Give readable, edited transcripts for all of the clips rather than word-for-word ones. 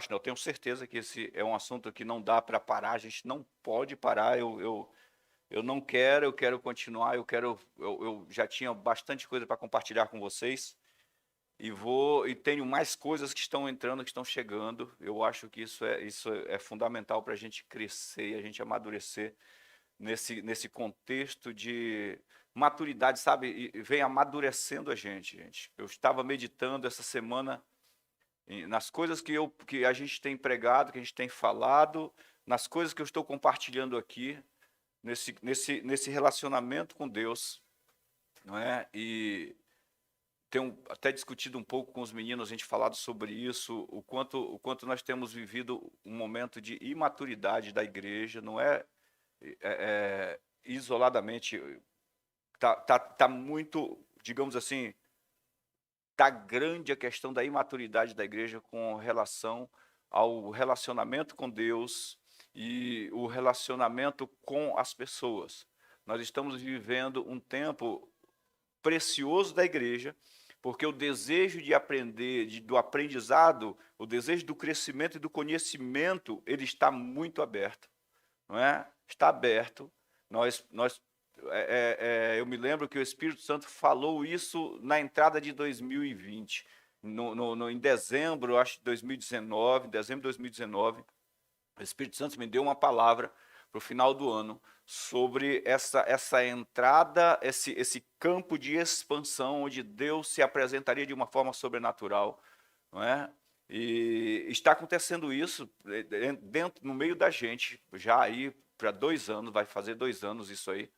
Eu tenho certeza que esse é um assunto que não dá para parar, a gente não pode parar. Eu não quero, eu quero continuar, eu já tinha bastante coisa para compartilhar com vocês e tenho mais coisas que estão entrando, que estão chegando. Eu acho que isso é fundamental para a gente crescer e a gente amadurecer nesse contexto de maturidade, sabe? E vem amadurecendo a gente. Eu estava meditando essa semana nas coisas que a gente tem pregado, que a gente tem falado, nas coisas que eu estou compartilhando aqui, nesse relacionamento com Deus, não é? E tenho até discutido um pouco com os meninos, a gente falado sobre isso, o quanto nós temos vivido um momento de imaturidade da igreja, não isoladamente, tá muito, digamos assim, está grande a questão da imaturidade da igreja com relação ao relacionamento com Deus e o relacionamento com as pessoas. Nós estamos vivendo um tempo precioso da igreja, porque o desejo de aprender, do aprendizado, o desejo do crescimento e do conhecimento, ele está muito aberto, não é? Está aberto. Eu me lembro que o Espírito Santo falou isso na entrada de 2020, em dezembro, acho de 2019, dezembro de 2019, o Espírito Santo me deu uma palavra para o final do ano sobre essa entrada, esse campo de expansão onde Deus se apresentaria de uma forma sobrenatural, não é? E está acontecendo isso no meio da gente, já aí para 2 anos, vai fazer 2 anos isso aí.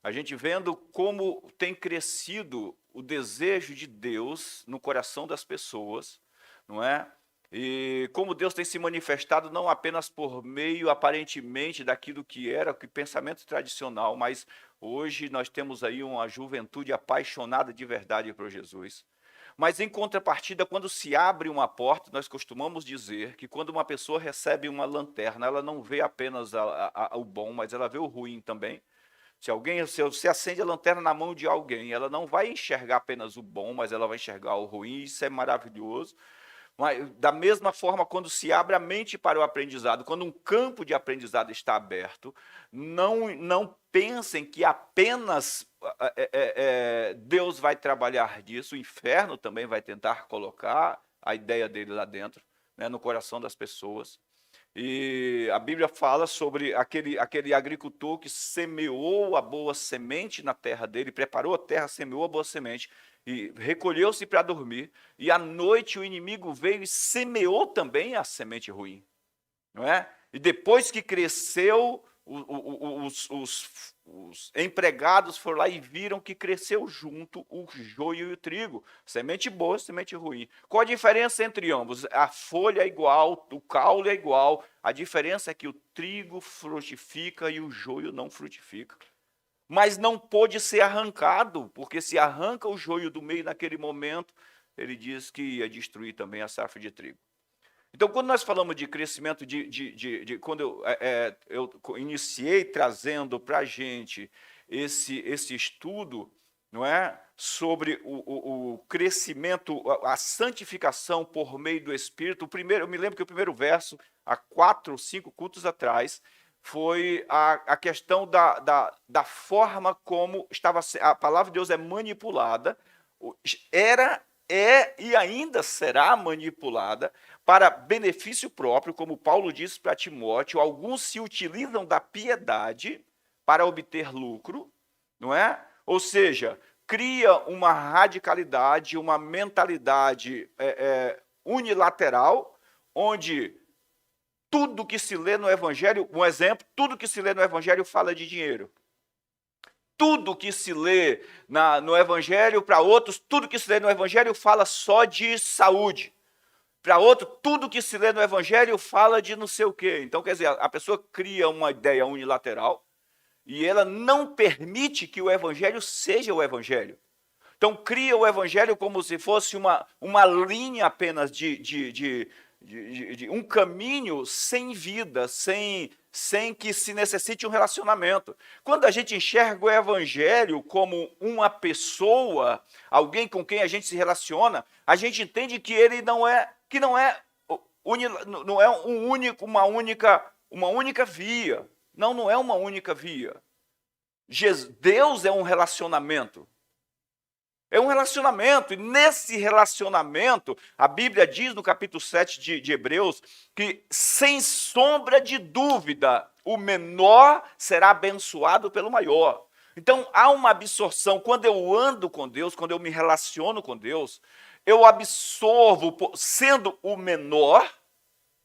A gente vendo como tem crescido o desejo de Deus no coração das pessoas, não é? E como Deus tem se manifestado não apenas por meio, aparentemente, daquilo que era, que pensamento tradicional, mas hoje nós temos aí uma juventude apaixonada de verdade por Jesus. Mas, em contrapartida, quando se abre uma porta, nós costumamos dizer que quando uma pessoa recebe uma lanterna, ela não vê apenas o bom, mas ela vê o ruim também. Se você acende a lanterna na mão de alguém, ela não vai enxergar apenas o bom, mas ela vai enxergar o ruim, isso é maravilhoso. Mas, da mesma forma, quando se abre a mente para o aprendizado, quando um campo de aprendizado está aberto, não pensem que apenas Deus vai trabalhar disso, o inferno também vai tentar colocar a ideia dele lá dentro, né, no coração das pessoas. E a Bíblia fala sobre aquele agricultor que semeou a boa semente na terra dele, preparou a terra, semeou a boa semente, e recolheu-se para dormir, e à noite o inimigo veio e semeou também a semente ruim, não é? E depois que cresceu, os empregados foram lá e viram que cresceu junto o joio e o trigo, semente boa e semente ruim. Qual a diferença entre ambos? A folha é igual, o caule é igual, a diferença é que o trigo frutifica e o joio não frutifica. Mas não pôde ser arrancado, porque se arranca o joio do meio naquele momento, ele diz que ia destruir também a safra de trigo. Então, quando nós falamos de crescimento, quando eu iniciei trazendo para a gente esse estudo, não é, sobre o crescimento, a santificação por meio do Espírito, eu me lembro que o primeiro verso, há 4 ou 5 cultos atrás, foi a questão da forma como a palavra de Deus é manipulada, e ainda será manipulada para benefício próprio, como Paulo disse para Timóteo. Alguns se utilizam da piedade para obter lucro, não é? Ou seja, cria uma radicalidade, uma mentalidade unilateral, onde tudo que se lê no Evangelho, um exemplo, tudo que se lê no Evangelho fala de dinheiro. Tudo que se lê no Evangelho, para outros, tudo que se lê no Evangelho fala só de saúde. Para outro, tudo que se lê no Evangelho fala de não sei o quê. Então, quer dizer, a pessoa cria uma ideia unilateral e ela não permite que o Evangelho seja o Evangelho. Então, cria o Evangelho como se fosse uma linha apenas de um caminho sem vida, sem que se necessite um relacionamento. Quando a gente enxerga o Evangelho como uma pessoa, alguém com quem a gente se relaciona, a gente entende que ele não é não é uma única via. Não é uma única via. Deus é um relacionamento. É um relacionamento, e nesse relacionamento, a Bíblia diz no capítulo 7 de Hebreus, que sem sombra de dúvida, o menor será abençoado pelo maior. Então, há uma absorção. Quando eu ando com Deus, quando eu me relaciono com Deus, eu absorvo, sendo o menor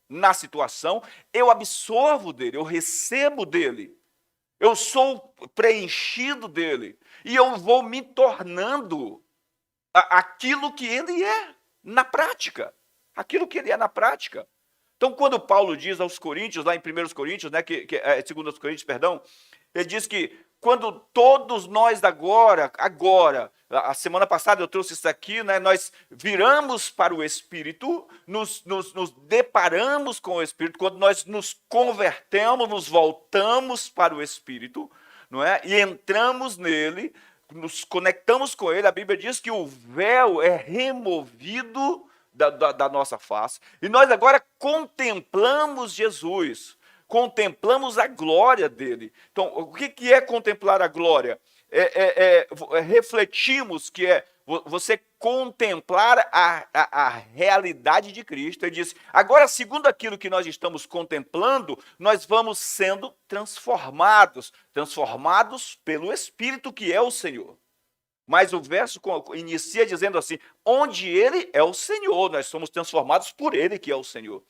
na situação, eu absorvo dele, eu recebo dele. Eu sou preenchido dele. E eu vou me tornando aquilo que ele é na prática. Aquilo que ele é na prática. Então, quando Paulo diz aos Coríntios, lá em 1 Coríntios, né, 2 Coríntios, perdão, ele diz que quando todos nós agora, a semana passada eu trouxe isso aqui, né, nós viramos para o Espírito, nos deparamos com o Espírito, quando nós nos convertemos, nos voltamos para o Espírito, não é? E entramos nele, nos conectamos com ele, a Bíblia diz que o véu é removido da nossa face, e nós agora contemplamos Jesus, contemplamos a glória dele. Então, o que é contemplar a glória? Refletimos que é você contemplar a realidade de Cristo. Ele diz, agora, segundo aquilo que nós estamos contemplando, nós vamos sendo transformados pelo Espírito que é o Senhor. Mas o verso inicia dizendo assim, onde ele é o Senhor, nós somos transformados por ele que é o Senhor.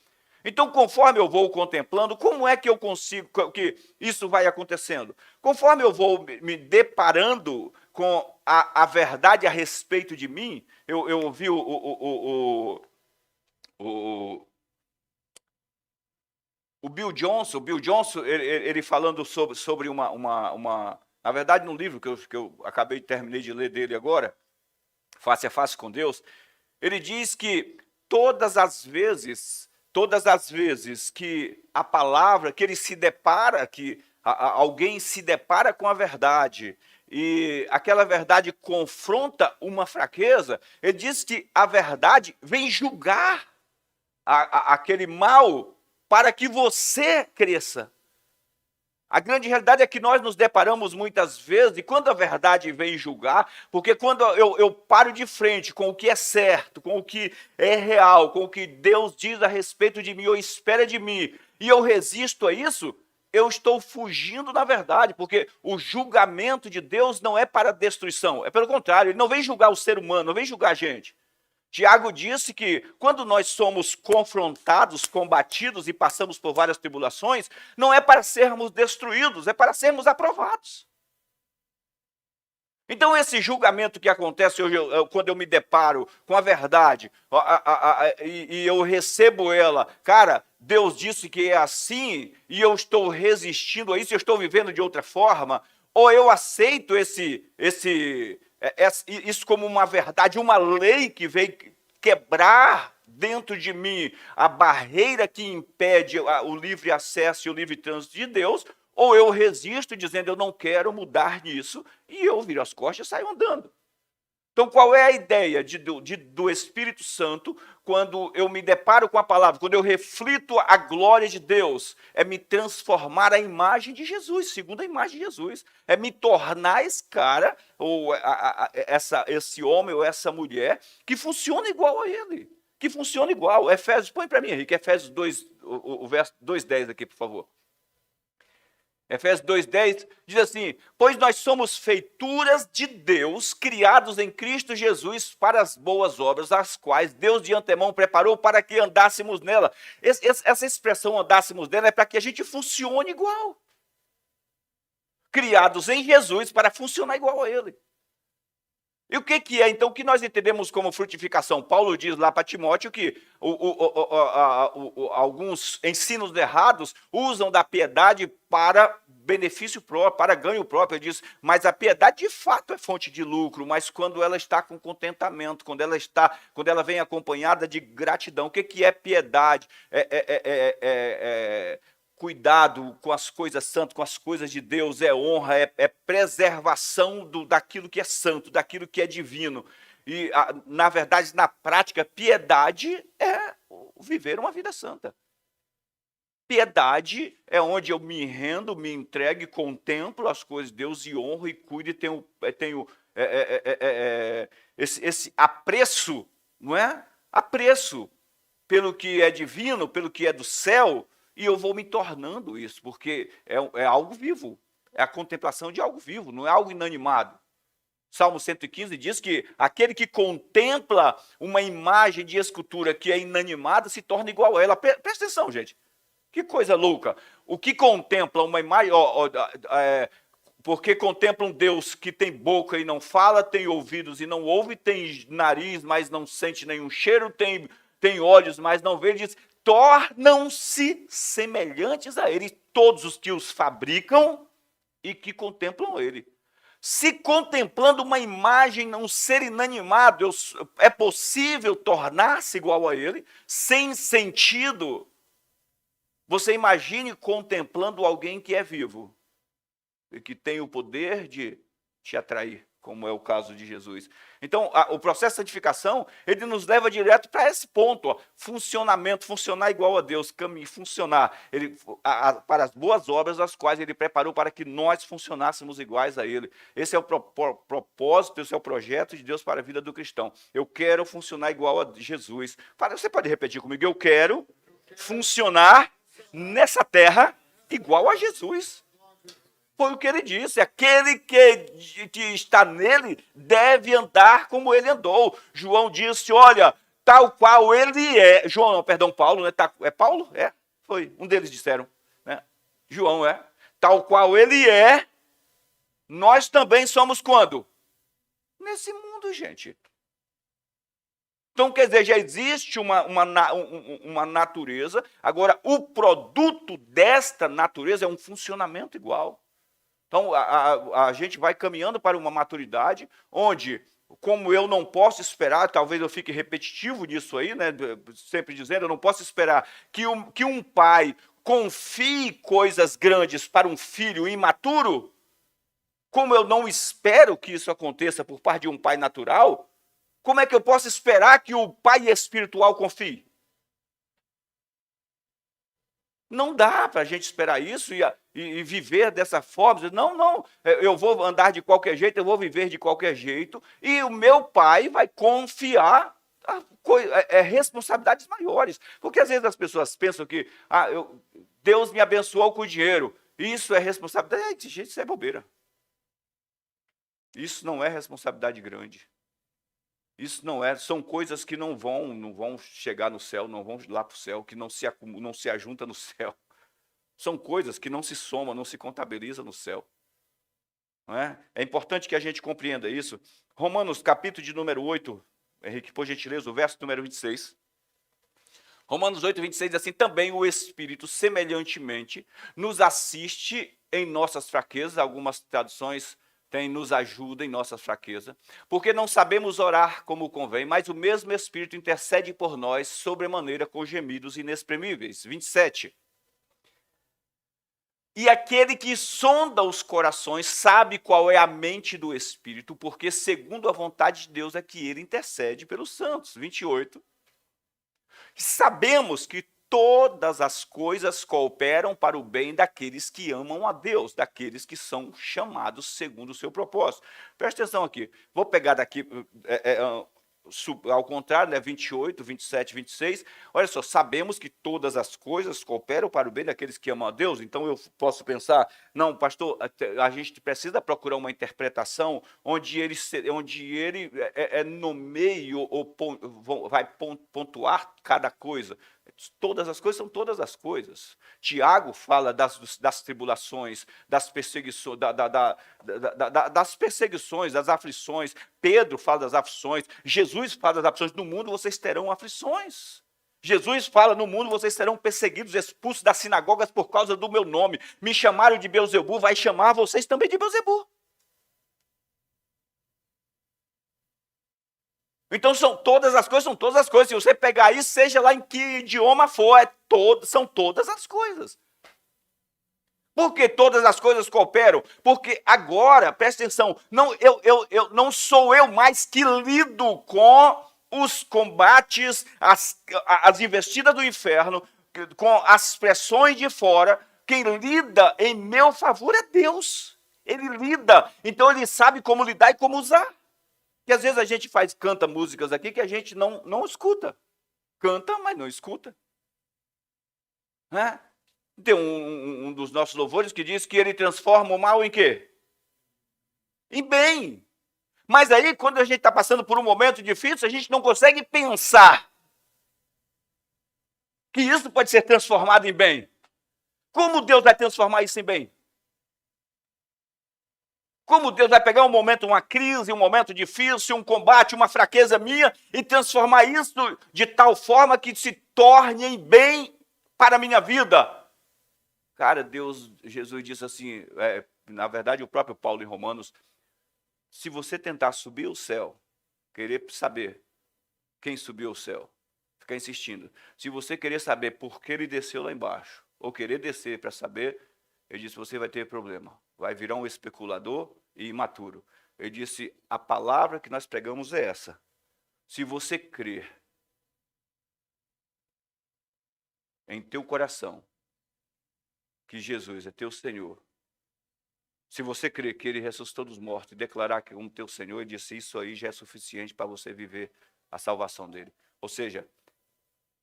Então, conforme eu vou contemplando, como é que eu consigo, que isso vai acontecendo? Conforme eu vou me deparando com a verdade a respeito de mim, eu ouvi o Bill Johnson, ele falando sobre na verdade, no livro que eu terminei de ler dele agora, Face a Face com Deus, ele diz que todas as vezes que a palavra, que ele se depara, que alguém se depara com a verdade, e aquela verdade confronta uma fraqueza, ele diz que a verdade vem julgar aquele mal para que você cresça. A grande realidade é que nós nos deparamos muitas vezes, e quando a verdade vem julgar, porque quando eu paro de frente com o que é certo, com o que é real, com o que Deus diz a respeito de mim, ou espera de mim, e eu resisto a isso, eu estou fugindo da verdade, porque o julgamento de Deus não é para destruição, é pelo contrário, ele não vem julgar o ser humano, não vem julgar a gente. Tiago disse que quando nós somos confrontados, combatidos e passamos por várias tribulações, não é para sermos destruídos, é para sermos aprovados. Então, esse julgamento que acontece hoje, quando eu me deparo com a verdade e eu recebo ela, cara, Deus disse que é assim e eu estou resistindo a isso, eu estou vivendo de outra forma, ou eu aceito isso como uma verdade, uma lei que veio quebrar dentro de mim a barreira que impede o livre acesso e o livre trânsito de Deus, ou eu resisto dizendo eu não quero mudar nisso, e eu viro as costas e saio andando. Então, qual é a ideia do Espírito Santo quando eu me deparo com a palavra, quando eu reflito a glória de Deus? É me transformar à imagem de Jesus, segundo a imagem de Jesus. É me tornar esse cara, ou esse homem ou essa mulher, que funciona igual a ele. Que funciona igual. Efésios, põe para mim, Henrique, Efésios 2, o verso 2:10 aqui, por favor. Efésios 2:10 diz assim, pois nós somos feituras de Deus, criados em Cristo Jesus para as boas obras, as quais Deus de antemão preparou para que andássemos nela. Essa expressão andássemos nela é para que a gente funcione igual. Criados em Jesus para funcionar igual a Ele. E o que é, então, o que nós entendemos como frutificação? Paulo diz lá para Timóteo que alguns ensinos errados usam da piedade para benefício próprio, para ganho próprio. Ele diz, mas a piedade de fato é fonte de lucro, mas quando ela está com contentamento, quando ela vem acompanhada de gratidão. O que é piedade? Cuidado com as coisas santas, com as coisas de Deus, é honra, é preservação daquilo que é santo, daquilo que é divino. E, na verdade, na prática, piedade é viver uma vida santa. Piedade é onde eu me rendo, me entrego, contemplo as coisas de Deus e honro e cuido e tenho esse apreço, não é? Apreço pelo que é divino, pelo que é do céu, e eu vou me tornando isso, porque é algo vivo, é a contemplação de algo vivo, não é algo inanimado. Salmo 115 diz que aquele que contempla uma imagem de escultura que é inanimada se torna igual a ela. Presta atenção, gente. Que coisa louca. O que contempla uma imagem... porque contempla um Deus que tem boca e não fala, tem ouvidos e não ouve, tem nariz, mas não sente nenhum cheiro, tem olhos, mas não vê, diz, tornam-se semelhantes a ele, todos os que os fabricam e que contemplam ele. Se contemplando uma imagem, um ser inanimado, é possível tornar-se igual a ele, sem sentido. Você imagine contemplando alguém que é vivo e que tem o poder de te atrair, como é o caso de Jesus. Então, o processo de santificação, ele nos leva direto para esse ponto, ó, funcionamento, funcionar igual a Deus, caminho, funcionar, para as boas obras, as quais ele preparou para que nós funcionássemos iguais a ele. Esse é o propósito, esse é o projeto de Deus para a vida do cristão. Eu quero funcionar igual a Jesus. Você pode repetir comigo? Eu quero funcionar nessa terra igual a Jesus. Foi o que ele disse, aquele que está nele deve andar como ele andou. João disse, olha, tal qual ele é. Paulo, né? É Paulo? É, foi, um deles disseram. Né? João é. Tal qual ele é, nós também somos quando? Nesse mundo, gente. Então, quer dizer, já existe uma natureza, agora o produto desta natureza é um funcionamento igual. Então, a gente vai caminhando para uma maturidade onde, como eu não posso esperar, talvez eu fique repetitivo nisso aí, né, sempre dizendo, eu não posso esperar que um pai confie coisas grandes para um filho imaturo, como eu não espero que isso aconteça por parte de um pai natural, como é que eu posso esperar que o pai espiritual confie? Não dá para a gente esperar isso e viver dessa forma. Não, eu vou andar de qualquer jeito, eu vou viver de qualquer jeito, e o meu pai vai confiar responsabilidades maiores. Porque às vezes as pessoas pensam que Deus me abençoou com o dinheiro, isso é responsabilidade. Gente, isso é bobeira. Isso não é responsabilidade grande. Isso não é, são coisas que não vão chegar no céu, não vão lá para o céu, que não se ajunta no céu. São coisas que não se somam, não se contabilizam no céu. Não é? É importante que a gente compreenda isso. Romanos, capítulo de número 8, Henrique, por gentileza, o verso número 26. Romanos 8, 26 diz assim, também o Espírito, semelhantemente, nos assiste em nossas fraquezas, algumas traduções nos ajuda em nossa fraqueza, porque não sabemos orar como convém, mas o mesmo Espírito intercede por nós sobremaneira com gemidos inexprimíveis. 27. E aquele que sonda os corações sabe qual é a mente do Espírito, porque segundo a vontade de Deus é que ele intercede pelos santos. 28. Sabemos que todas as coisas cooperam para o bem daqueles que amam a Deus, daqueles que são chamados segundo o seu propósito. Presta atenção aqui. Vou pegar daqui, ao contrário, né, 28, 27, 26. Olha só, sabemos que todas as coisas cooperam para o bem daqueles que amam a Deus. Então eu posso pensar, não, pastor, a gente precisa procurar uma interpretação onde ele no meio ou vai pontuar cada coisa. Todas as coisas são todas as coisas. Tiago fala das tribulações, das perseguições, das perseguições, das aflições. Pedro fala das aflições. Jesus fala das aflições. No mundo vocês terão aflições. Jesus fala, no mundo vocês serão perseguidos, expulsos das sinagogas por causa do meu nome. Me chamaram de Beelzebul, vai chamar vocês também de Beelzebul. Então são todas as coisas. Se você pegar isso, seja lá em que idioma for, são todas as coisas. Por que todas as coisas cooperam? Porque agora, presta atenção, não sou eu mais que lido com os combates, as investidas do inferno, com as pressões de fora, quem lida em meu favor é Deus. Ele lida, então ele sabe como lidar e como usar. Que às vezes a gente canta músicas aqui que a gente não escuta. Canta, mas não escuta. Né? Tem um dos nossos louvores que diz que ele transforma o mal em quê? Em bem. Mas aí, quando a gente está passando por um momento difícil, a gente não consegue pensar que isso pode ser transformado em bem. Como Deus vai transformar isso em bem? Como Deus vai pegar um momento, uma crise, um momento difícil, um combate, uma fraqueza minha e transformar isso de tal forma que se torne em bem para a minha vida? Cara, Jesus disse assim, na verdade o próprio Paulo em Romanos, se você tentar subir o céu, querer saber quem subiu ao céu, ficar insistindo. Se você querer saber por que ele desceu lá embaixo, ou querer descer para saber, ele disse, você vai ter problema. Vai virar um especulador e imaturo. Ele disse, a palavra que nós pregamos é essa. Se você crer em teu coração que Jesus é teu Senhor, se você crer que ele ressuscitou dos mortos e declarar que como teu Senhor, ele disse, isso aí já é suficiente para você viver a salvação dele. Ou seja,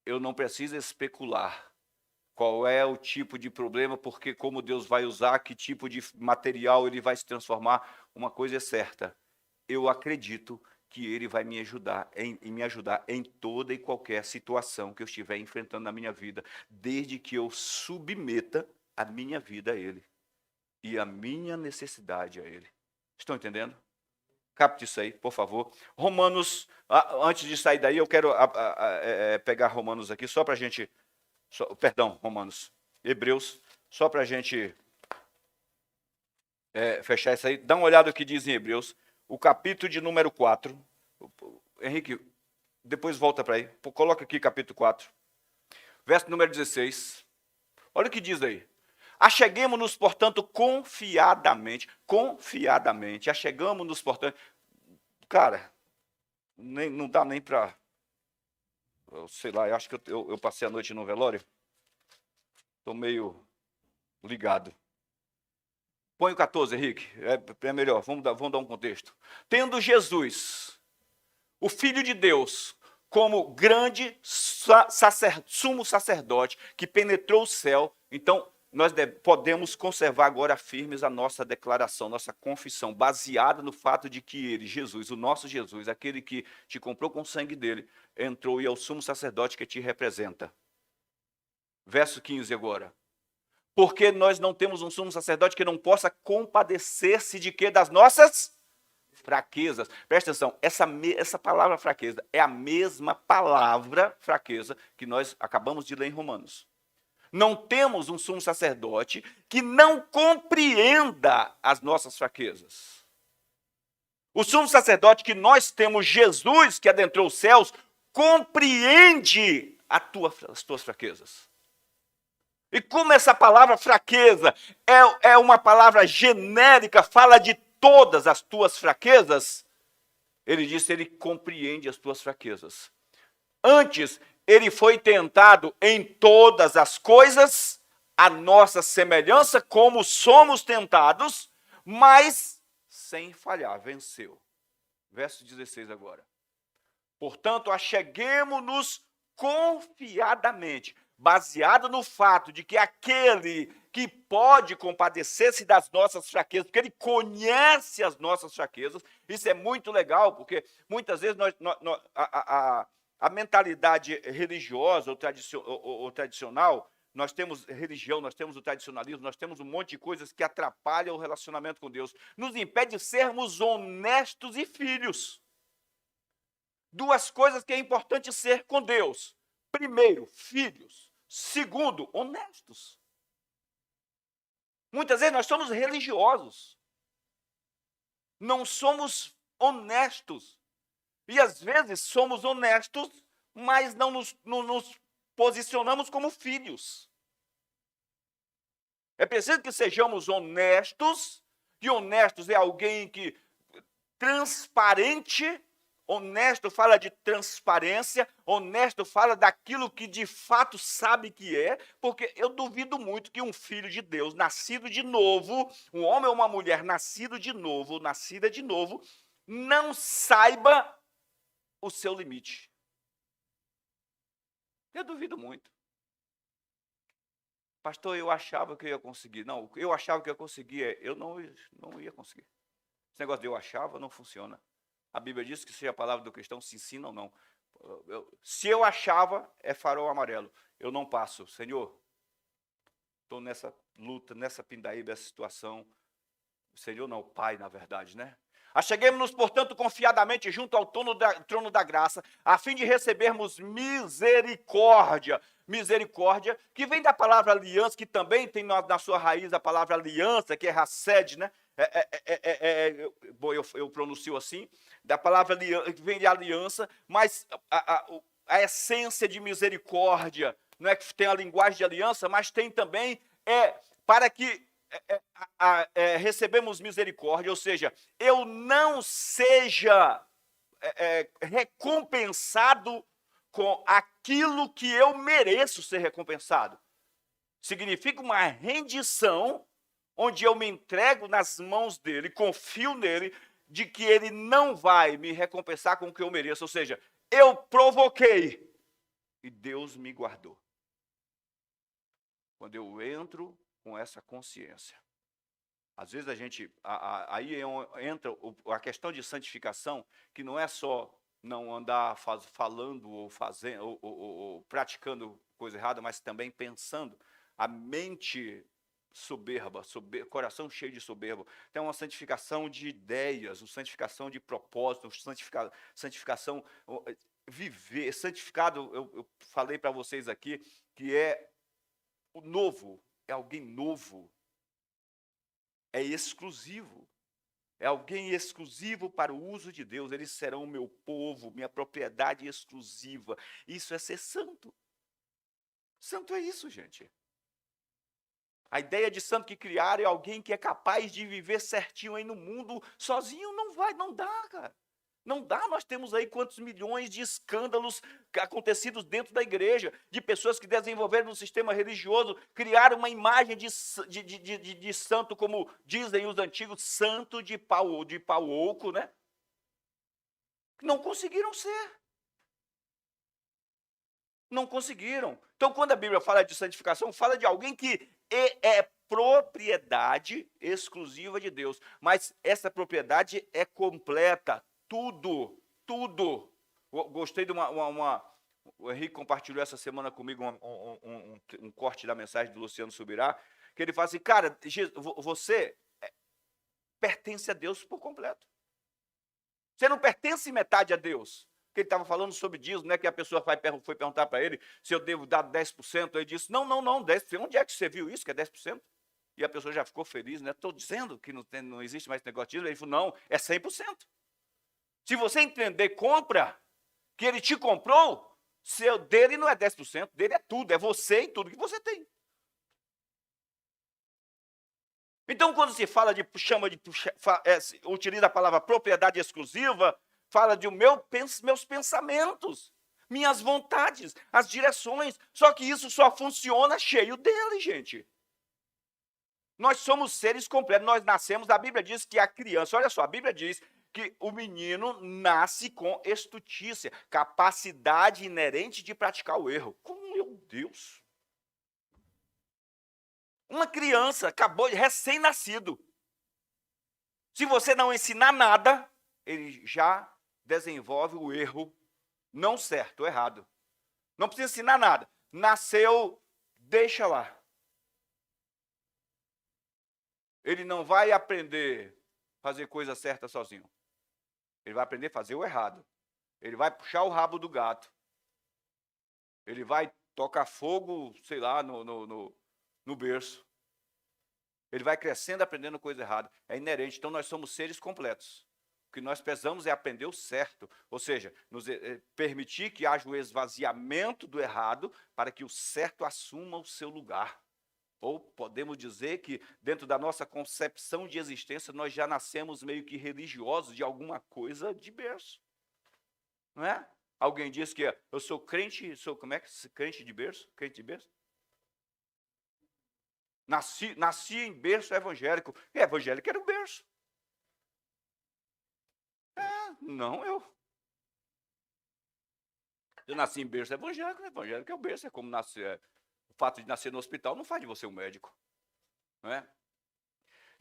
eu não preciso especular qual é o tipo de problema, porque como Deus vai usar, que tipo de material ele vai se transformar. Uma coisa é certa, eu acredito que ele vai me ajudar em toda e qualquer situação que eu estiver enfrentando na minha vida, desde que eu submeta a minha vida a ele e a minha necessidade a ele. Estão entendendo? Capte isso aí, por favor. Romanos, antes de sair daí, eu quero pegar Romanos aqui, só para a gente... Romanos. Hebreus, só para a gente fechar isso aí. Dá uma olhada no que diz em Hebreus, o capítulo de número 4. Henrique, depois volta para aí. Coloca aqui capítulo 4. Verso número 16. Olha o que diz aí. Acheguemo-nos, portanto, confiadamente, achegamos-nos, portanto, cara, não dá nem para, sei lá, eu acho que eu passei a noite no velório, estou meio ligado. Põe o 14, Henrique, é melhor, vamos dar um contexto. Tendo Jesus, o Filho de Deus, como grande sumo sacerdote, que penetrou o céu, então, nós podemos conservar agora firmes a nossa declaração, nossa confissão, baseada no fato de que ele, Jesus, o nosso Jesus, aquele que te comprou com o sangue dele, entrou e é o sumo sacerdote que te representa. Verso 15 agora. Porque nós não temos um sumo sacerdote que não possa compadecer-se de quê? Das nossas fraquezas. Presta atenção, essa palavra fraqueza é a mesma palavra fraqueza que nós acabamos de ler em Romanos. Não temos um sumo sacerdote que não compreenda as nossas fraquezas. O sumo sacerdote que nós temos, Jesus, que adentrou os céus, compreende as tuas fraquezas. E como essa palavra fraqueza é uma palavra genérica, fala de todas as tuas fraquezas, ele disse, ele compreende as tuas fraquezas. Antes, ele foi tentado em todas as coisas, a nossa semelhança, como somos tentados, mas sem falhar, venceu. Verso 16 agora. Portanto, acheguemo-nos confiadamente, baseado no fato de que aquele que pode compadecer-se das nossas fraquezas, porque ele conhece as nossas fraquezas, isso é muito legal, porque muitas vezes a mentalidade religiosa ou tradicional, nós temos religião, nós temos o tradicionalismo, nós temos um monte de coisas que atrapalham o relacionamento com Deus, nos impede de sermos honestos e filhos. Duas coisas que é importante ser com Deus. Primeiro, filhos. Segundo, honestos. Muitas vezes nós somos religiosos, não somos honestos. E às vezes somos honestos, mas não nos posicionamos como filhos. É preciso que sejamos honestos, e honestos é alguém que transparente, honesto fala de transparência, honesto fala daquilo que de fato sabe que é, porque eu duvido muito que um filho de Deus, nascido de novo, um homem ou uma mulher nascido de novo, nascida de novo, não saiba o seu limite. Eu duvido muito. Pastor, eu achava que eu ia conseguir. Não, eu achava que eu conseguia, eu não ia conseguir. Esse negócio de eu achava não funciona. A Bíblia diz que se a palavra do cristão se ensina ou não. Se eu achava, é farol amarelo. Eu não passo. Senhor, estou nessa luta, nessa pindaíba, essa situação. Senhor não, Pai, na verdade, né? Acheguemos-nos, portanto, confiadamente junto ao trono da graça, a fim de recebermos misericórdia. Misericórdia, que vem da palavra aliança, que também tem na sua raiz a palavra aliança, que é Hesed, né? Bom, eu pronuncio assim, da palavra aliança, que vem de aliança, mas a essência de misericórdia, não é que tem a linguagem de aliança, mas tem também, para que recebemos misericórdia, ou seja, eu não seja recompensado com aquilo que eu mereço ser recompensado. Significa uma rendição, onde eu me entrego nas mãos dele, confio nele, de que ele não vai me recompensar com o que eu mereço. Ou seja, eu provoquei e Deus me guardou. Quando eu entro com essa consciência. Às vezes a gente, aí entra a questão de santificação, que não é só não andar falando ou fazendo ou praticando coisa errada, mas também pensando. A mente soberba, coração cheio de soberbo. Tem uma santificação de ideias, uma santificação de propósitos, santificação, viver, santificado, eu falei para vocês aqui, que é o novo, é alguém novo, é exclusivo. É alguém exclusivo para o uso de Deus. Eles serão meu povo, minha propriedade exclusiva. Isso é ser santo. Santo é isso, gente. A ideia de santo que criaram é alguém que é capaz de viver certinho aí no mundo, sozinho não dá, cara. Não dá, nós temos aí quantos milhões de escândalos acontecidos dentro da igreja, de pessoas que desenvolveram um sistema religioso, criaram uma imagem de santo, como dizem os antigos, santo de pau oco, né? Não conseguiram ser. Não conseguiram. Então, quando a Bíblia fala de santificação, fala de alguém que é propriedade exclusiva de Deus. Mas essa propriedade é completa. Tudo. Gostei de o Henrique compartilhou essa semana comigo um corte da mensagem do Luciano Subirá, que ele fala assim, cara, você pertence a Deus por completo. Você não pertence metade a Deus. Porque ele estava falando sobre dízimo, né, que a pessoa foi perguntar para ele se eu devo dar 10%, ele disse, não, 10%, onde é que você viu isso, que é 10%? E a pessoa já ficou feliz, né, estou dizendo que não existe mais negócio de dízimo, ele falou, não, é 100%. Se você entender compra, que ele te comprou, dele não é 10%, dele é tudo, é você e tudo que você tem. Então, quando se fala utiliza a palavra propriedade exclusiva, fala de meus pensamentos, minhas vontades, as direções. Só que isso só funciona cheio dele, gente. Nós somos seres completos, nós nascemos, a Bíblia diz que a criança, olha só, a Bíblia diz que o menino nasce com estutícia, capacidade inerente de praticar o erro. Meu Deus! Uma criança acabou de recém-nascido. Se você não ensinar nada, ele já desenvolve o erro não certo, o errado. Não precisa ensinar nada. Nasceu, deixa lá. Ele não vai aprender a fazer coisa certa sozinho. Ele vai aprender a fazer o errado. Ele vai puxar o rabo do gato. Ele vai tocar fogo, sei lá, no berço. Ele vai crescendo, aprendendo coisa errada. É inerente. Então, nós somos seres completos. O que nós precisamos é aprender o certo. Ou seja, nos permitir que haja o esvaziamento do errado para que o certo assuma o seu lugar. Ou podemos dizer que, dentro da nossa concepção de existência, nós já nascemos meio que religiosos de alguma coisa de berço. Não é? Alguém diz que eu sou crente, como é que crente de berço? Crente de berço? Nasci em berço evangélico. E evangélico era o berço. Não, eu nasci em berço evangélico, evangélico é o berço, é como nascer. O fato de nascer no hospital não faz de você um médico, não é?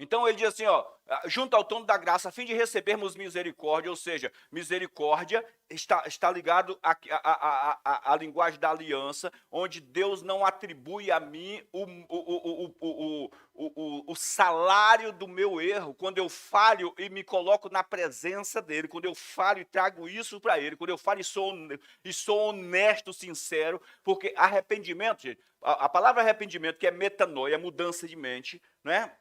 Então ele diz assim, ó, junto ao trono da graça, a fim de recebermos misericórdia, ou seja, misericórdia está ligado à linguagem da aliança, onde Deus não atribui a mim o salário do meu erro, quando eu falho e me coloco na presença dele, quando eu falho e trago isso para ele, quando eu falho e sou honesto, sincero, porque arrependimento, gente, a palavra arrependimento, que é metanoia, é mudança de mente, não é?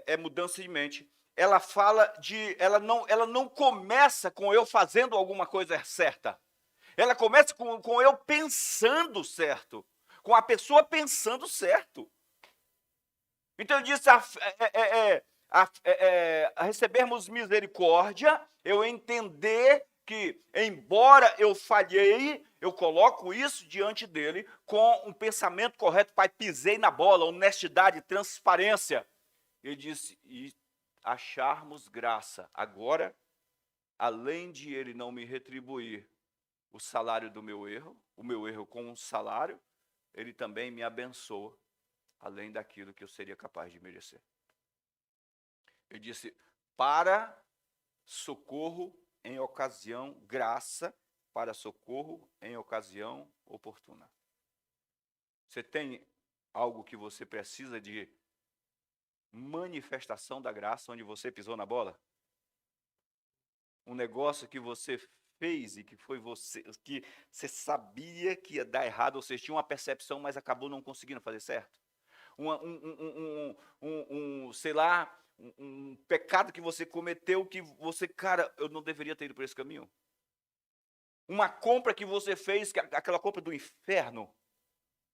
É mudança de mente. Ela fala de. Ela não começa com eu fazendo alguma coisa certa. Ela começa com eu pensando certo. Com a pessoa pensando certo. Então ele diz: a recebermos misericórdia, eu entender que, embora eu falhei, eu coloco isso diante dele com um pensamento correto. Pai, pisei na bola, honestidade, transparência. Ele disse, e acharmos graça. Agora, além de ele não me retribuir o salário do meu erro, o meu erro com um salário, ele também me abençoa, além daquilo que eu seria capaz de merecer. Ele disse, para socorro em ocasião, graça para socorro em ocasião oportuna. Você tem algo que você precisa de manifestação da graça onde você pisou na bola? Um negócio que você fez e que foi você, que você sabia que ia dar errado, ou seja, tinha uma percepção, mas acabou não conseguindo fazer certo? Sei lá, um pecado que você cometeu que você, cara, eu não deveria ter ido por esse caminho. Uma compra que você fez, aquela compra do inferno,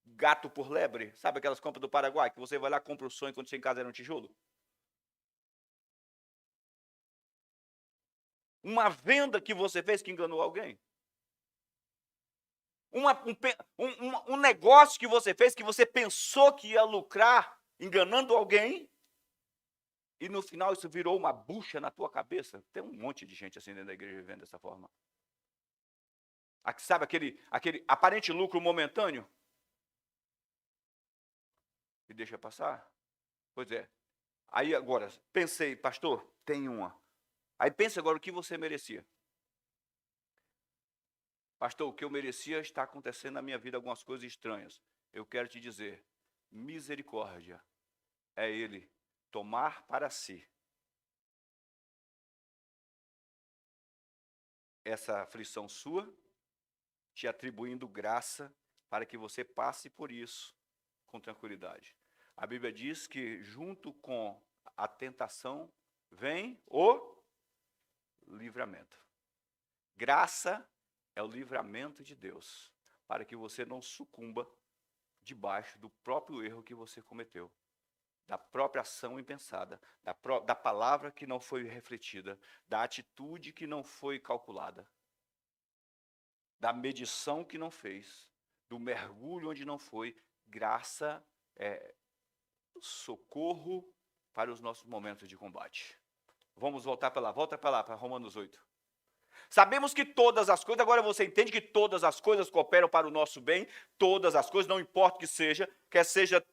gato por lebre, sabe aquelas compras do Paraguai, que você vai lá, compra o sonho quando você em casa era um tijolo? Uma venda que você fez que enganou alguém? Um negócio que você fez que você pensou que ia lucrar enganando alguém e no final isso virou uma bucha na tua cabeça? Tem um monte de gente assim dentro da igreja vivendo dessa forma. Sabe aquele aparente lucro momentâneo? E deixa passar? Pois é. Aí agora, pensei, pastor, tem uma. Aí pensa agora o que você merecia. Pastor, o que eu merecia está acontecendo na minha vida algumas coisas estranhas. Eu quero te dizer, misericórdia é ele tomar para si essa aflição sua, te atribuindo graça para que você passe por isso com tranquilidade. A Bíblia diz que junto com a tentação vem o livramento. Graça é o livramento de Deus para que você não sucumba debaixo do próprio erro que você cometeu, da própria ação impensada, da palavra que não foi refletida, da atitude que não foi calculada, da medição que não fez, do mergulho onde não foi. Graça é socorro para os nossos momentos de combate. Vamos voltar para lá, volta para lá, para Romanos 8. Sabemos que todas as coisas, agora você entende que todas as coisas cooperam para o nosso bem, todas as coisas, não importa o que seja, quer seja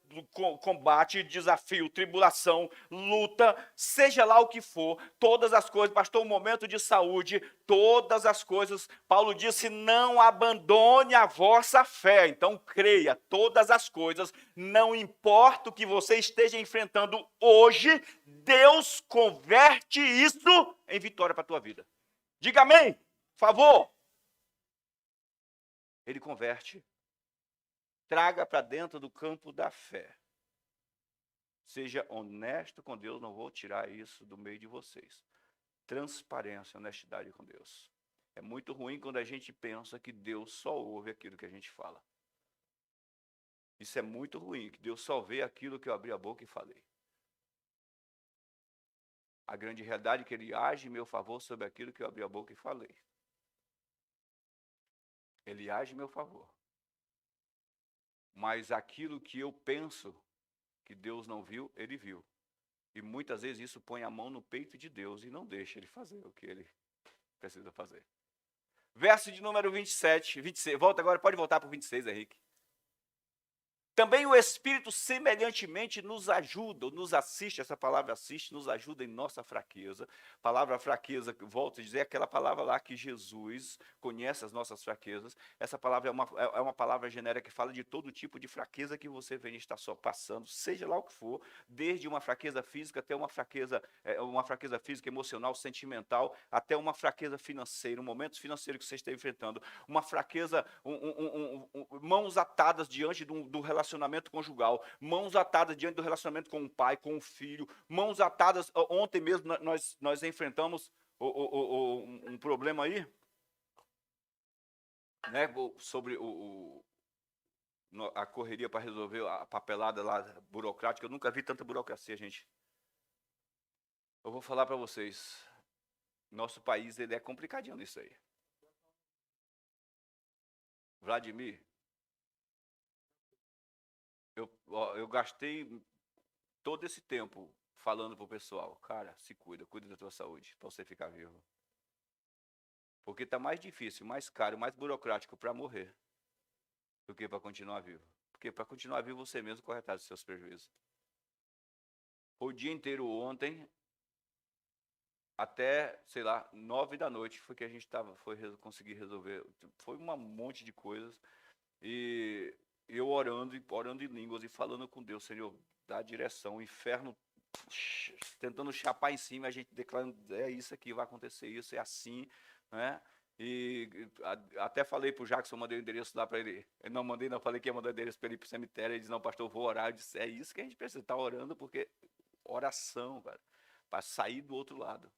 combate, desafio, tribulação, luta, seja lá o que for, todas as coisas, pastor, um momento de saúde, todas as coisas, Paulo disse, não abandone a vossa fé, então creia, todas as coisas, não importa o que você esteja enfrentando hoje, Deus converte isso em vitória para a tua vida. Diga amém, por favor. Ele converte. Traga para dentro do campo da fé. Seja honesto com Deus, não vou tirar isso do meio de vocês. Transparência, honestidade com Deus. É muito ruim quando a gente pensa que Deus só ouve aquilo que a gente fala. Isso é muito ruim, que Deus só vê aquilo que eu abri a boca e falei. A grande realidade é que Ele age em meu favor sobre aquilo que eu abri a boca e falei. Ele age em meu favor. Mas aquilo que eu penso que Deus não viu, ele viu. E muitas vezes isso põe a mão no peito de Deus e não deixa ele fazer o que ele precisa fazer. Verso de número 27, 26. Volta agora, pode voltar para o 26, Henrique. Também o Espírito semelhantemente nos ajuda, nos assiste, essa palavra assiste, nos ajuda em nossa fraqueza. Palavra fraqueza, volto a dizer, é aquela palavra lá que Jesus conhece as nossas fraquezas. Essa palavra é uma palavra genérica que fala de todo tipo de fraqueza que você vem estar só passando, seja lá o que for, desde uma fraqueza física até uma fraqueza física, emocional, sentimental, até uma fraqueza financeira, um momento financeiro que você está enfrentando, uma fraqueza, mãos atadas diante do relacionamento conjugal, mãos atadas diante do relacionamento com o pai, com o filho, mãos atadas. Ontem mesmo nós enfrentamos um problema aí, né, sobre a correria para resolver a papelada lá burocrática. Eu nunca vi tanta burocracia, gente. Eu vou falar para vocês, nosso país ele é complicadinho nisso aí. Vladimir, eu gastei todo esse tempo falando pro pessoal, cara, se cuida da tua saúde, para você ficar vivo. Porque está mais difícil, mais caro, mais burocrático para morrer do que para continuar vivo. Porque para continuar vivo você mesmo corre atrás dos seus prejuízos. O dia inteiro ontem, até, sei lá, 9 da noite, foi que a gente conseguir resolver. Foi um monte de coisas. E eu orando em línguas e falando com Deus, Senhor, dá a direção, o inferno tentando chapar em cima, a gente declarando, é isso aqui, vai acontecer isso, é assim, né? E até falei pro Jackson, mandei o endereço lá para ele. Eu não mandei, não, falei que ia mandar o endereço para ele pro cemitério. Ele disse, não, pastor, eu vou orar. Eu disse, é isso que a gente precisa estar orando, porque oração, cara, para sair do outro lado.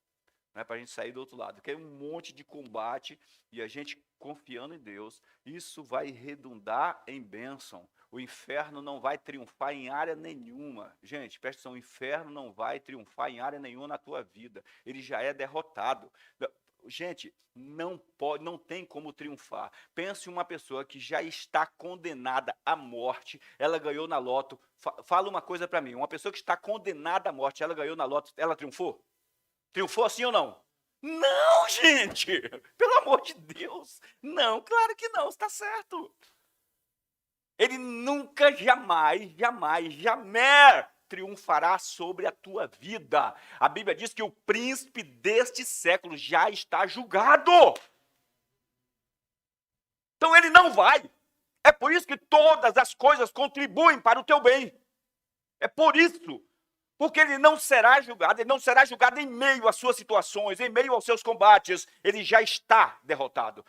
Né, para a gente sair do outro lado, que é um monte de combate e a gente confiando em Deus, isso vai redundar em bênção. O inferno não vai triunfar em área nenhuma. Gente, presta atenção, o inferno não vai triunfar em área nenhuma na tua vida. Ele já é derrotado. Gente, não tem como triunfar. Pense em uma pessoa que já está condenada à morte, ela ganhou na loto. Fala uma coisa para mim, uma pessoa que está condenada à morte, ela ganhou na loto, ela triunfou? Triunfou assim ou não? Não, gente! Pelo amor de Deus! Não, claro que não, está certo. Ele nunca, jamais triunfará sobre a tua vida. A Bíblia diz que o príncipe deste século já está julgado. Então ele não vai. É por isso que todas as coisas contribuem para o teu bem. É por isso. Porque ele não será julgado em meio às suas situações, em meio aos seus combates. Ele já está derrotado.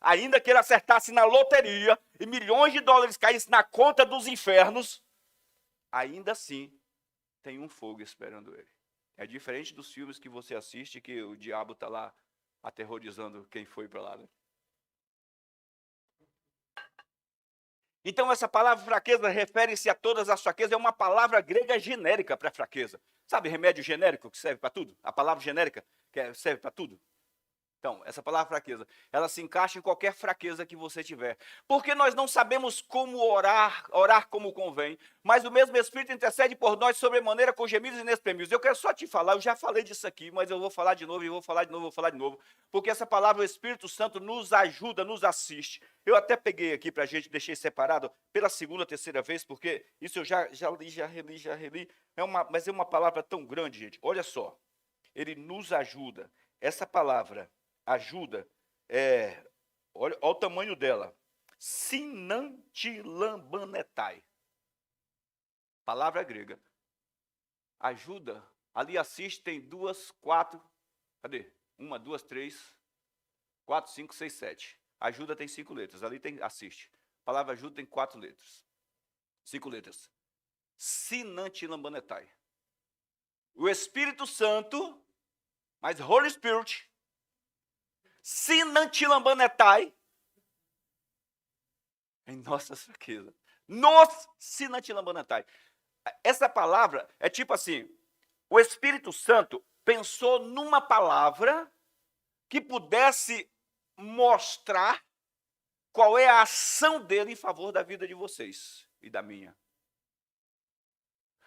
Ainda que ele acertasse na loteria e milhões de dólares caíssem na conta dos infernos, ainda assim tem um fogo esperando ele. É diferente dos filmes que você assiste, que o diabo está lá aterrorizando quem foi para lá, né? Então, essa palavra fraqueza refere-se a todas as fraquezas, é uma palavra grega genérica para fraqueza. Sabe remédio genérico que serve para tudo? A palavra genérica que serve para tudo? Então, essa palavra fraqueza, ela se encaixa em qualquer fraqueza que você tiver. Porque nós não sabemos como orar como convém, mas o mesmo Espírito intercede por nós sobremaneira com gemidos inexprimíveis. Eu quero só te falar, eu já falei disso aqui, mas eu vou falar de novo, porque essa palavra, o Espírito Santo, nos ajuda, nos assiste. Eu até peguei aqui para a gente, deixei separado pela segunda, terceira vez, porque isso eu já reli. Mas é uma palavra tão grande, gente. Olha só, ele nos ajuda. Essa palavra ajuda, olha o tamanho dela. Sinantilambanetai. Palavra grega. Ajuda. Ali assiste, tem 2, 4. Cadê? 1, 2, 3, 4, 5, 6, 7. Ajuda tem 5 letras. Ali tem assiste. A palavra ajuda tem 4 letras. 5 letras. Sinantilambanetai. O Espírito Santo, mas Holy Spirit, Sinantilambanetai, em nossas fraquezas. Nos Sinantilambanetai. Essa palavra é tipo assim, o Espírito Santo pensou numa palavra que pudesse mostrar qual é a ação dele em favor da vida de vocês e da minha.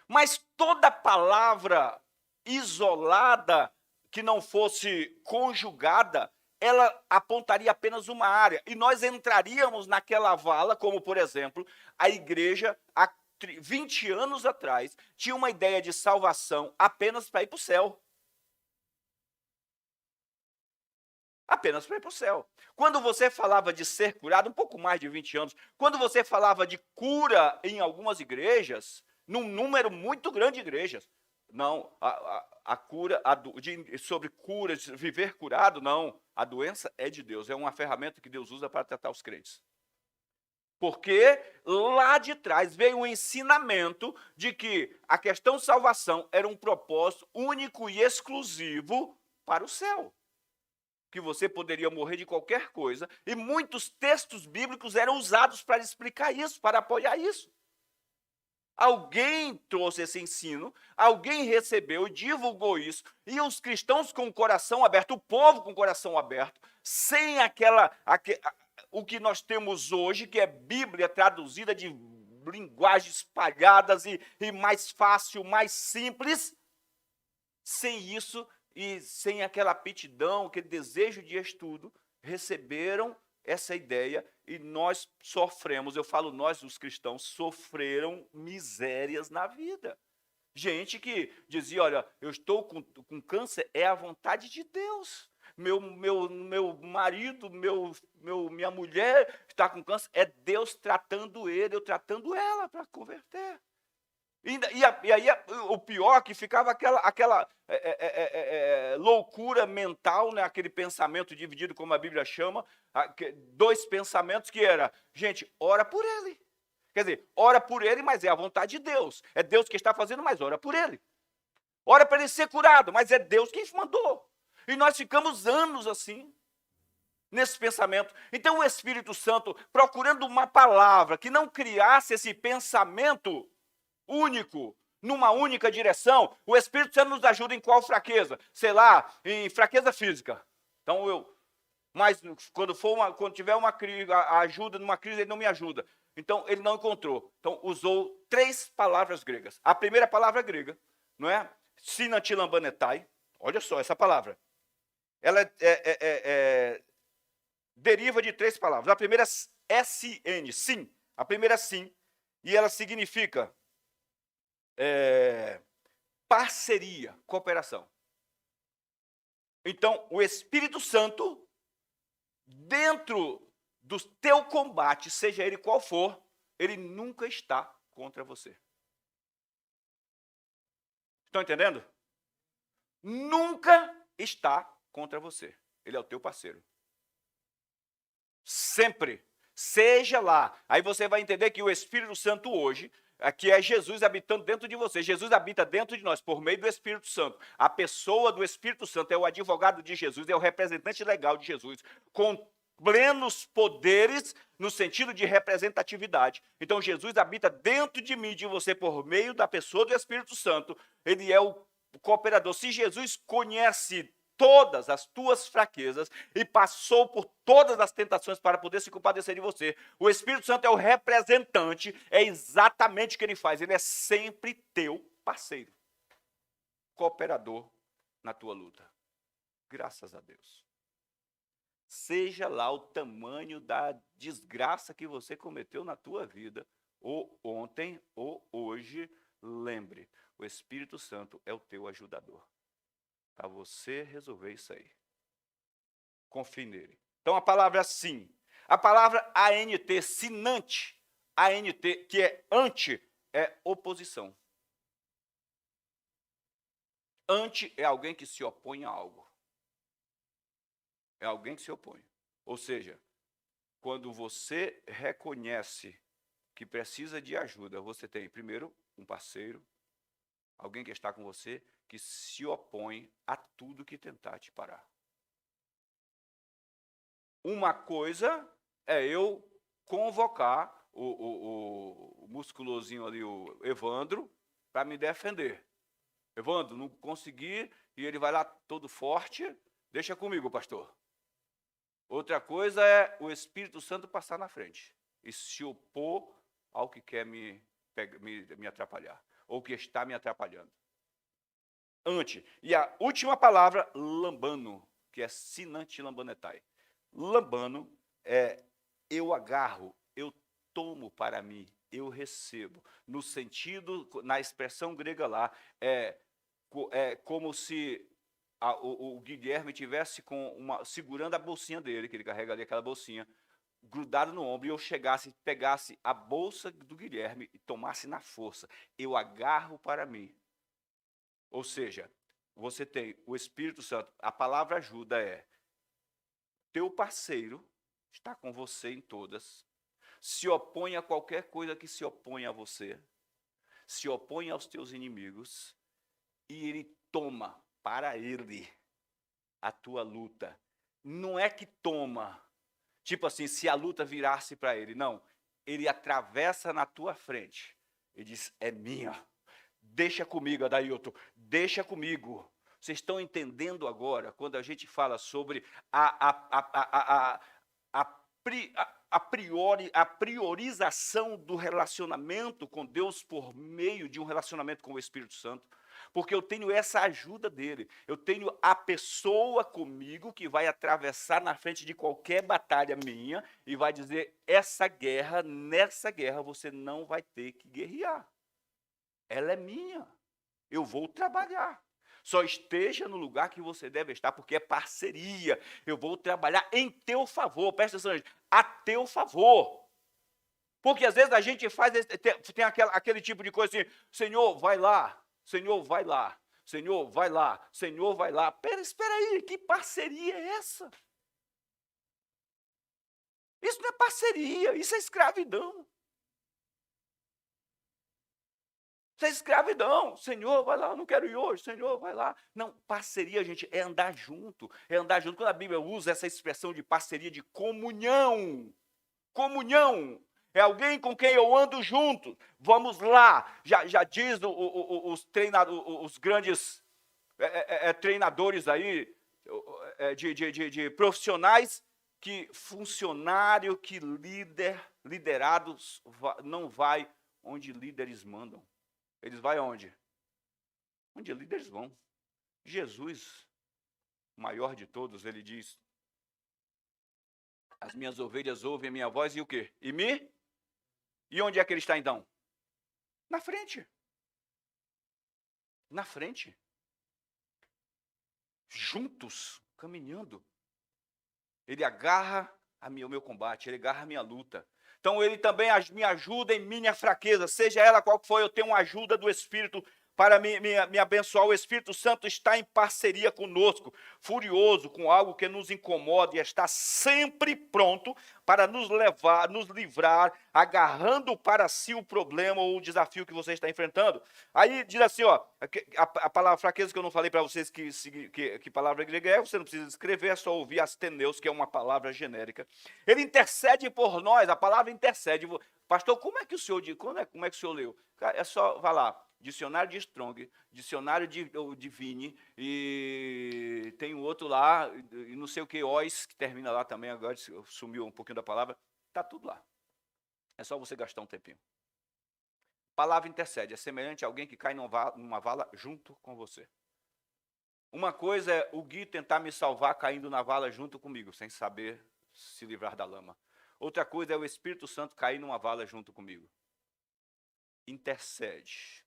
Mas toda palavra isolada, que não fosse conjugada, ela apontaria apenas uma área. E nós entraríamos naquela vala, como, por exemplo, a igreja, há 20 anos atrás, tinha uma ideia de salvação apenas para ir para o céu. Apenas para ir para o céu. Quando você falava de ser curado, um pouco mais de 20 anos, quando você falava de cura em algumas igrejas, num número muito grande de igrejas, não, a cura, sobre cura, viver curado, não. A doença é de Deus, é uma ferramenta que Deus usa para tratar os crentes. Porque lá de trás veio o ensinamento de que a questão salvação era um propósito único e exclusivo para o céu. Que você poderia morrer de qualquer coisa, e muitos textos bíblicos eram usados para explicar isso, para apoiar isso. Alguém trouxe esse ensino, alguém recebeu e divulgou isso, e os cristãos com o coração aberto, o povo com o coração aberto, sem o que nós temos hoje, que é Bíblia traduzida de linguagens espalhadas e mais fácil, mais simples, sem isso e sem aquela aptidão, aquele desejo de estudo, receberam essa ideia e nós sofremos, eu falo nós, os cristãos, sofreram misérias na vida. Gente que dizia, olha, eu estou com câncer, é a vontade de Deus. Meu marido, minha mulher está com câncer, é Deus tratando ele, eu tratando ela para converter. E aí o pior que ficava aquela loucura mental, né, aquele pensamento dividido, como a Bíblia chama, dois pensamentos que era, gente, ora por ele. Quer dizer, ora por ele, mas é a vontade de Deus. É Deus que está fazendo, mas ora por ele. Ora para ele ser curado, mas é Deus quem mandou. E nós ficamos anos assim, nesse pensamento. Então o Espírito Santo, procurando uma palavra que não criasse esse pensamento único, numa única direção, o Espírito Santo nos ajuda em qual fraqueza? Sei lá, em fraqueza física. Então mas quando tiver uma crise, a ajuda numa crise, ele não me ajuda. Então ele não encontrou. Então usou 3 palavras gregas. A primeira palavra grega, não é? Sinantilambanetai. Olha só essa palavra. Ela deriva de 3 palavras. A primeira é SN, sim. A primeira é sim. E ela significa parceria, cooperação. Então, o Espírito Santo, dentro do teu combate, seja ele qual for, ele nunca está contra você. Estão entendendo? Nunca está contra você. Ele é o teu parceiro. Sempre. Seja lá. Aí você vai entender que o Espírito Santo hoje, que é Jesus habitando dentro de você. Jesus habita dentro de nós por meio do Espírito Santo. A pessoa do Espírito Santo é o advogado de Jesus, é o representante legal de Jesus, com plenos poderes no sentido de representatividade. Então Jesus habita dentro de mim, de você, por meio da pessoa do Espírito Santo. Ele é o cooperador. Se Jesus conhece todas as tuas fraquezas e passou por todas as tentações para poder se compadecer de você, o Espírito Santo é o representante, é exatamente o que ele faz, ele é sempre teu parceiro, cooperador na tua luta. Graças a Deus. Seja lá o tamanho da desgraça que você cometeu na tua vida, ou ontem ou hoje, lembre, o Espírito Santo é o teu ajudador. Para você resolver isso aí. Confie nele. Então a palavra sim. A palavra ANT, sinante, ANT, que é anti, é oposição. Anti é alguém que se opõe a algo. É alguém que se opõe. Ou seja, quando você reconhece que precisa de ajuda, você tem primeiro um parceiro, alguém que está com você, que se opõe a tudo que tentar te parar. Uma coisa é eu convocar o musculosinho ali, o Evandro, para me defender. Evandro, não consegui, e ele vai lá todo forte, deixa comigo, pastor. Outra coisa é o Espírito Santo passar na frente e se opor ao que quer me atrapalhar, ou que está me atrapalhando. E a última palavra, lambano, que é sinante lambanetai. Lambano é eu agarro, eu tomo para mim, eu recebo. No sentido, na expressão grega lá, é como se o Guilherme tivesse segurando a bolsinha dele, que ele carrega ali aquela bolsinha, grudado no ombro, e eu chegasse, pegasse a bolsa do Guilherme e tomasse na força. Eu agarro para mim. Ou seja, você tem o Espírito Santo, a palavra ajuda teu parceiro está com você em todas, se opõe a qualquer coisa que se opõe a você, se opõe aos teus inimigos, e ele toma para ele a tua luta. Não é que toma, tipo assim, se a luta virasse para ele, não. Ele atravessa na tua frente e diz, é minha. Deixa comigo, Adailton, deixa comigo. Vocês estão entendendo agora, quando a gente fala sobre a priorização do relacionamento com Deus por meio de um relacionamento com o Espírito Santo? Porque eu tenho essa ajuda dele, eu tenho a pessoa comigo que vai atravessar na frente de qualquer batalha minha e vai dizer, nessa guerra você não vai ter que guerrear. Ela é minha, eu vou trabalhar. Só esteja no lugar que você deve estar, porque é parceria. Eu vou trabalhar em teu favor, presta atenção, a teu favor. Porque às vezes a gente tem aquele tipo de coisa assim, Senhor, vai lá, Senhor, vai lá, Senhor, vai lá, Senhor, vai lá. Espera aí, que parceria é essa? Isso não é parceria, isso é escravidão. Isso é escravidão. Senhor, vai lá, eu não quero ir hoje. Senhor, vai lá. Não, parceria, gente, é andar junto. É andar junto. Quando a Bíblia usa essa expressão de parceria, de comunhão. Comunhão. É alguém com quem eu ando junto. Vamos lá. Já diz os grandes treinadores aí, de profissionais, que funcionário, que liderados não vai onde líderes mandam. Eles vão aonde? Onde líderes vão. Jesus, o maior de todos, ele diz, as minhas ovelhas ouvem a minha voz e o quê? E onde é que ele está então? Na frente. Na frente. Juntos, caminhando. Ele agarra o meu combate, ele agarra a minha luta. Então ele também me ajuda em minha fraqueza, seja ela qual for, eu tenho uma ajuda do Espírito para me abençoar. O Espírito Santo está em parceria conosco, furioso com algo que nos incomoda, e está sempre pronto para nos livrar, agarrando para si o problema ou o desafio que você está enfrentando. Aí diz assim, a palavra fraqueza que eu não falei para vocês que palavra grega é, você não precisa escrever, é só ouvir asteneus, que é uma palavra genérica. Ele intercede por nós, a palavra intercede. Pastor, como é que o senhor leu? É só, vai lá, dicionário de Strong, dicionário de Vini, e tem um outro lá, e não sei o que, Ois, que termina lá também, agora sumiu um pouquinho da palavra, está tudo lá. É só você gastar um tempinho. Palavra intercede, é semelhante a alguém que cai numa vala junto com você. Uma coisa é o Gui tentar me salvar caindo na vala junto comigo, sem saber se livrar da lama. Outra coisa é o Espírito Santo cair numa vala junto comigo. Intercede.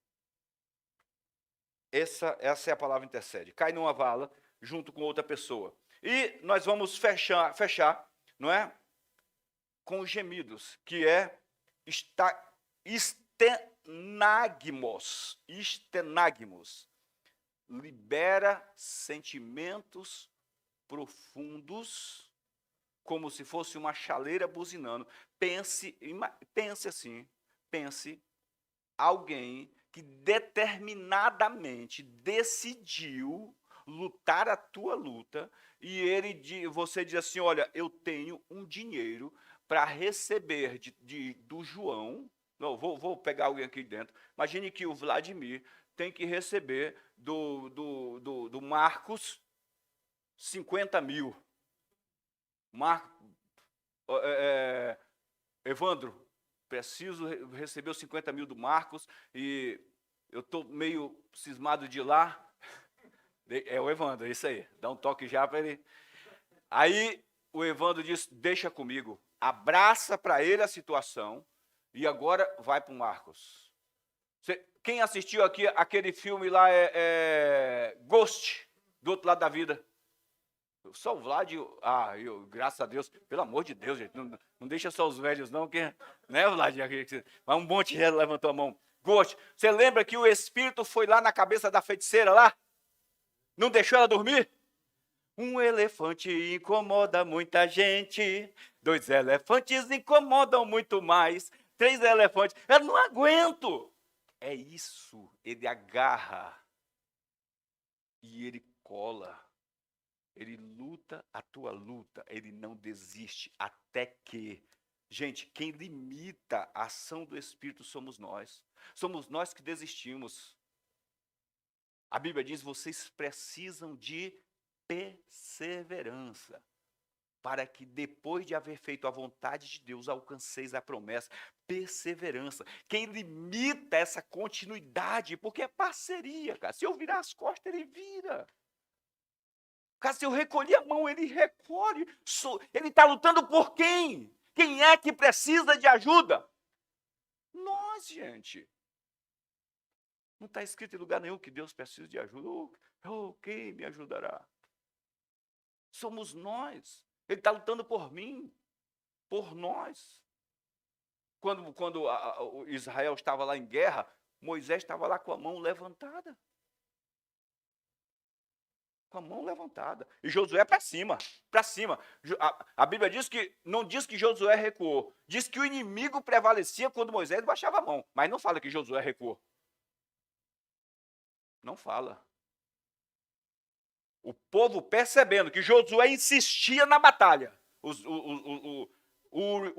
Essa é a palavra intercede. Cai numa vala junto com outra pessoa. E nós vamos fechar, não é? Com os gemidos, que é estenagmos. Libera sentimentos profundos, como se fosse uma chaleira buzinando. Pense assim, alguém que determinadamente decidiu lutar a tua luta, e você diz assim, olha, eu tenho um dinheiro para receber do João, não, vou pegar alguém aqui dentro, imagine que o Vladimir tem que receber do Marcos 50 mil. Evandro, preciso receber os 50 mil do Marcos e eu estou meio cismado de ir lá. É o Evandro, é isso aí. Dá um toque já para ele. Aí o Evandro diz, deixa comigo. Abraça para ele a situação e agora vai para o Marcos. Quem assistiu aqui aquele filme lá Ghost, do outro lado da vida? Só o Vlad, graças a Deus, pelo amor de Deus, gente, não deixa só os velhos não, que, né, Vlad? Mas um monte de gente levantou a mão. Ghost, você lembra que o espírito foi lá na cabeça da feiticeira lá? Não deixou ela dormir? Um elefante incomoda muita gente, 2 elefantes incomodam muito mais, 3 elefantes, eu não aguento. É isso, ele agarra e ele cola. Ele luta a tua luta, ele não desiste até que. Gente, quem limita a ação do Espírito somos nós. Somos nós que desistimos. A Bíblia diz: vocês precisam de perseverança, para que depois de haver feito a vontade de Deus, alcanceis a promessa. Perseverança. Quem limita essa continuidade, porque é parceria, cara. Se eu virar as costas, ele vira. Cara, se eu recolher a mão, ele recolhe. Ele está lutando por quem? Quem é que precisa de ajuda? Nós, gente. Não está escrito em lugar nenhum que Deus precisa de ajuda. Quem me ajudará? Somos nós. Ele está lutando por mim, por nós. Quando Israel estava lá em guerra, Moisés estava lá com a mão levantada. Com a mão levantada. E Josué para cima, para cima. A Bíblia diz que, não diz que Josué recuou, diz que o inimigo prevalecia quando Moisés baixava a mão, mas não fala que Josué recuou. Não fala. O povo percebendo que Josué insistia na batalha, Uri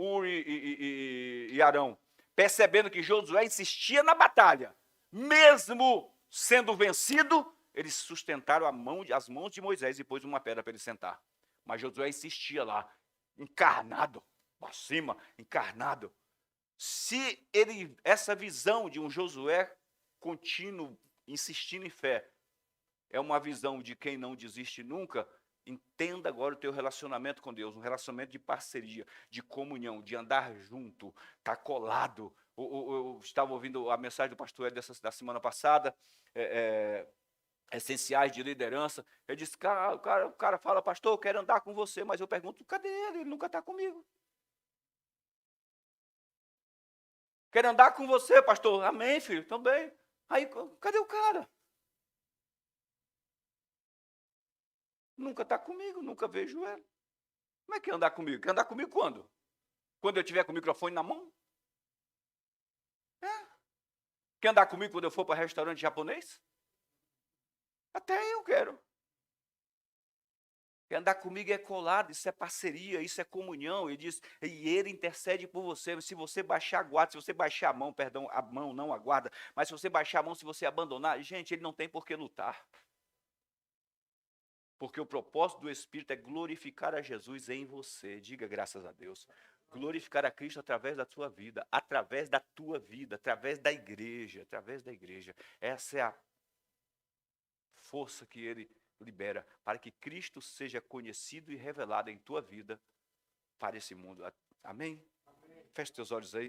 e Arão, percebendo que Josué insistia na batalha, mesmo sendo vencido, eles sustentaram as mãos de Moisés e pôs uma pedra para ele sentar. Mas Josué insistia lá, encarnado, para cima, encarnado. Se essa visão de um Josué contínuo, insistindo em fé, é uma visão de quem não desiste nunca, entenda agora o teu relacionamento com Deus, um relacionamento de parceria, de comunhão, de andar junto, tá colado. Eu estava ouvindo a mensagem do pastor Ed da semana passada, essenciais de liderança. Ele disse, o cara fala, pastor, eu quero andar com você, mas eu pergunto, cadê ele? Ele nunca está comigo. Quero andar com você, pastor. Amém, filho, também. Aí, cadê o cara? Nunca está comigo, nunca vejo ele. Como é que é andar comigo? Quer andar comigo quando? Quando eu tiver com o microfone na mão? Quer andar comigo quando eu for para restaurante japonês? Até eu quero. Quer andar comigo é colado, isso é parceria, isso é comunhão. Ele diz, e ele intercede por você. Se você baixar a guarda, se você baixar a mão, perdão, a mão, não a guarda, mas se você baixar a mão, se você abandonar, gente, ele não tem por que lutar. Porque o propósito do Espírito é glorificar a Jesus em você. Diga graças a Deus. Glorificar a Cristo através da tua vida, através da tua vida, através da igreja, através da igreja. Essa é a força que ele libera para que Cristo seja conhecido e revelado em tua vida para esse mundo. Amém? Feche teus olhos aí.